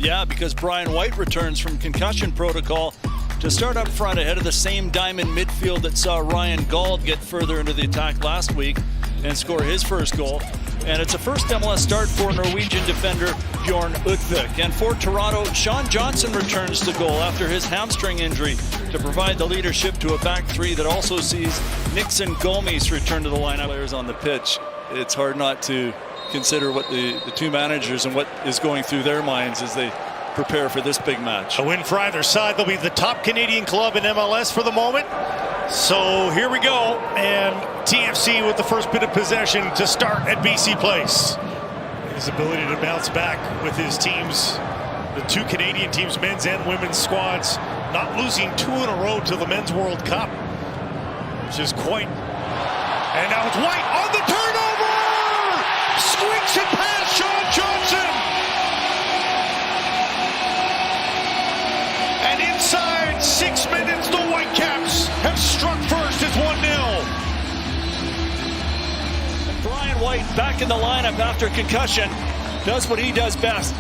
Yeah, because Brian White returns from concussion protocol to start up front ahead of the same diamond midfield that saw Ryan Gauld get further into the attack last week and score his first goal. And it's a first MLS start for Norwegian defender Bjorn Utvik. And for Toronto, Sean Johnson returns to goal after his hamstring injury to provide the leadership to a back three that also sees Nixon Gomes return to the lineup. Players on the pitch, it's hard not to consider what the two managers and what is going through their minds as they prepare for this big match. A win for either side. They'll be the top Canadian club in MLS for the moment. So here we go, and TFC with the first bit of possession to start at BC Place. His ability to bounce back with his teams, the two Canadian teams, men's and women's squads, not losing 2 in a row to the Men's World Cup, which is quite. And now it's White on the turnover! Squeaks it past Sean Johnson! And inside 6 minutes, the Whitecaps have struck first. It's 1-0. Brian White back in the lineup after concussion does what he does best.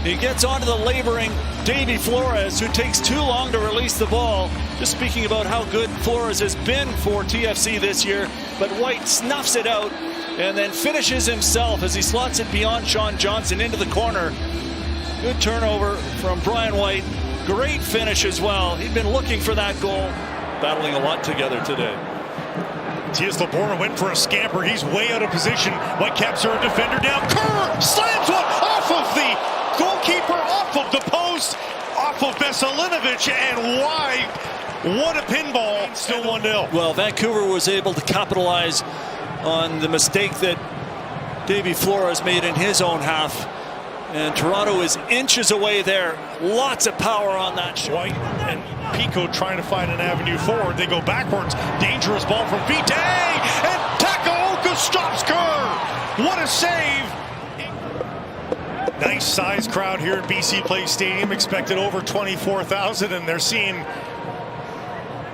He gets onto the laboring Davy Flores, who takes too long to release the ball. Just speaking about how good Flores has been for TFC this year, but White snuffs it out and then finishes himself as he slots it beyond Sean Johnson into the corner. Good turnover from Brian White. Great finish as well. He'd been looking for that goal. Battling a lot together today. Tias Laborna went for a scamper. He's way out of position. Whitecaps are a defender down. Kerr slams one off of the goalkeeper, off of the post, off of Veselinovic, and wide. What a pinball. Still 1-0. Well, Vancouver was able to capitalize on the mistake that Davy Flores made in his own half. And Toronto is inches away there. Lots of power on that shot. White and Picault trying to find an avenue forward. They go backwards. Dangerous ball from Vite. And Takaoka stops Kerr. What a save. Nice size crowd here at BC Place Stadium. Expected over 24,000. And they're seeing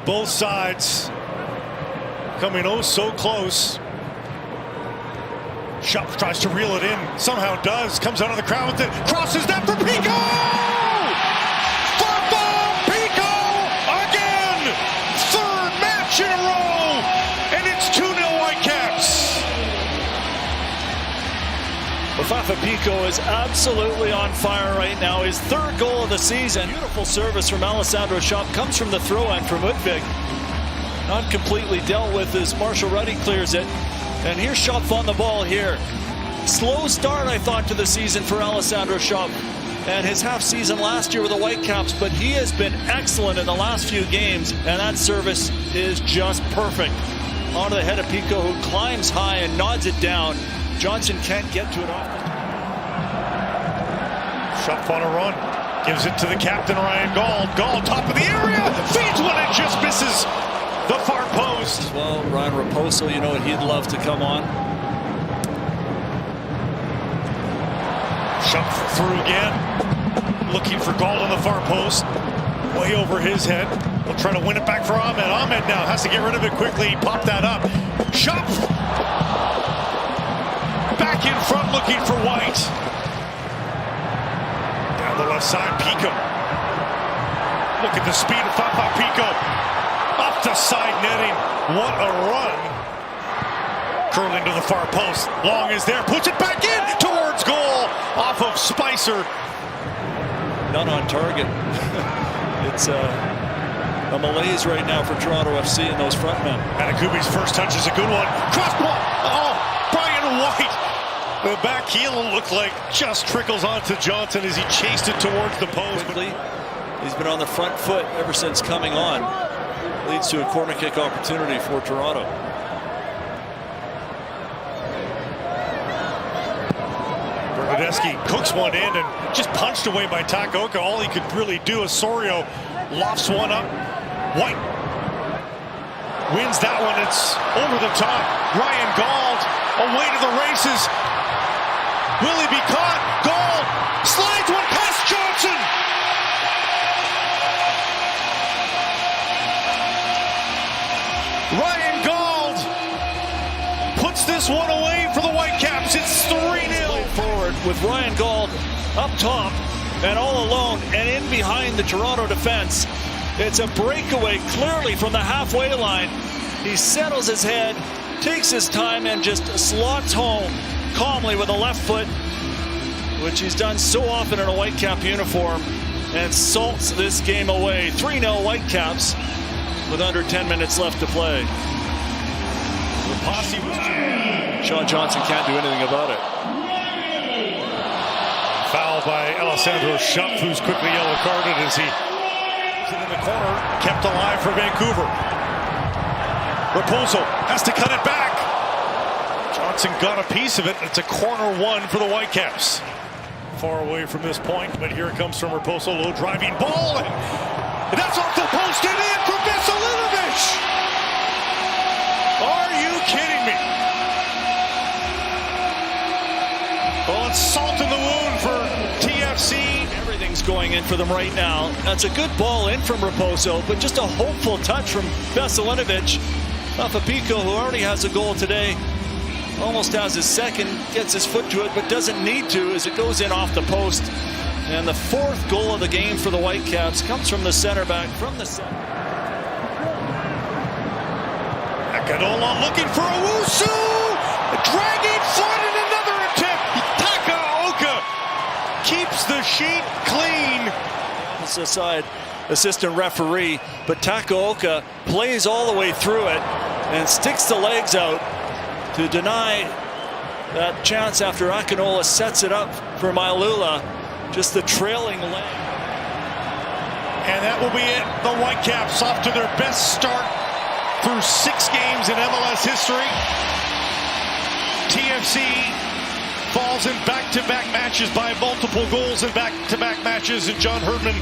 both sides coming oh so close. Schupp tries to reel it in, somehow does, comes out of the crowd with it, crosses that for Picault! Picault again! Third match in a row, and it's 2-0 Whitecaps. Vaisakhi Picault is absolutely on fire right now. His third goal of the season. Beautiful service from Alessandro Schupp, comes from the throw-in from Utvik. Not completely dealt with as Marshall Ruddy clears it. And here's Schupp on the ball here. Slow start, I thought, to the season for Alessandro Schupp and his half season last year with the Whitecaps, but he has been excellent in the last few games, and that service is just perfect. Onto the head of Picault, who climbs high and nods it down. Johnson can't get to it off. Schupp on a run, gives it to the captain, Ryan Gauld. Gauld, top of the area, feeds one and just misses the far post. Well, Ryan Raposo, you know what he'd love to come on. Schupp through again, looking for Gauld on the far post, way over his head. We'll try to win it back for Ahmed. Ahmed now has to get rid of it quickly. Pop that up. Schupp back in front, looking for White. Down the left side, Picault. Look at the speed of Picault. Up the side netting. What a run. Curling to the far post. Long is there. Puts it back in towards goal. Off of Spicer. Not on target. It's a malaise right now for Toronto FC and those front men. Matakubi's first touch is a good one. Cross ball. Oh, Brian White. The back heel looked like just trickles onto Johnson as he chased it towards the post. Quickly, he's been on the front foot ever since coming on. Leads to a corner kick opportunity for Toronto. Bernadeschi cooks one in and just punched away by Takaoka. All he could really do. Osorio lofts one up. White wins that one. It's over the top. Ryan Gauld away to the races. Will he be caught? Gauld slides one past Johnson. Ryan Gauld puts this one away for the Whitecaps. It's 3-0. Forward with Ryan Gauld up top, and all alone and in behind the Toronto defense. It's a breakaway clearly from the halfway line. He settles his head, takes his time, and just slots home calmly with a left foot, which he's done so often in a Whitecap uniform, and salts this game away. 3-0 Whitecaps with under 10 minutes left to play. Sean Johnson can't do anything about it. Foul by Alessandro Schupp, who's quickly yellow carded as he in the corner, kept alive for Vancouver. Raposo has to cut it back. Johnson got a piece of it. It's a corner one for the Whitecaps. Far away from this point, but here it comes from Raposo. Low driving ball, and that's off the post and in from Vaisakhi. Are you kidding me? Well, it's salt in the wound for TFC. Everything's going in for them right now. That's a good ball in from Raposo, but just a hopeful touch from Vaisakhi off of Picault, who already has a goal today. Almost has his second, gets his foot to it, but doesn't need to as it goes in off the post. And the fourth goal of the game for the Whitecaps comes from the center back from the center. Agadola looking for Owusu, dragging front in another attempt. Takaoka keeps the sheet clean. It's aside assistant referee, but Takaoka plays all the way through it and sticks the legs out to deny that chance after Akinola sets it up for Mailula. Just the trailing leg. And that will be it. The Whitecaps off to their best start through 6 games in MLS history. TFC falls in back-to-back matches by multiple goals in back-to-back matches, and John Herdman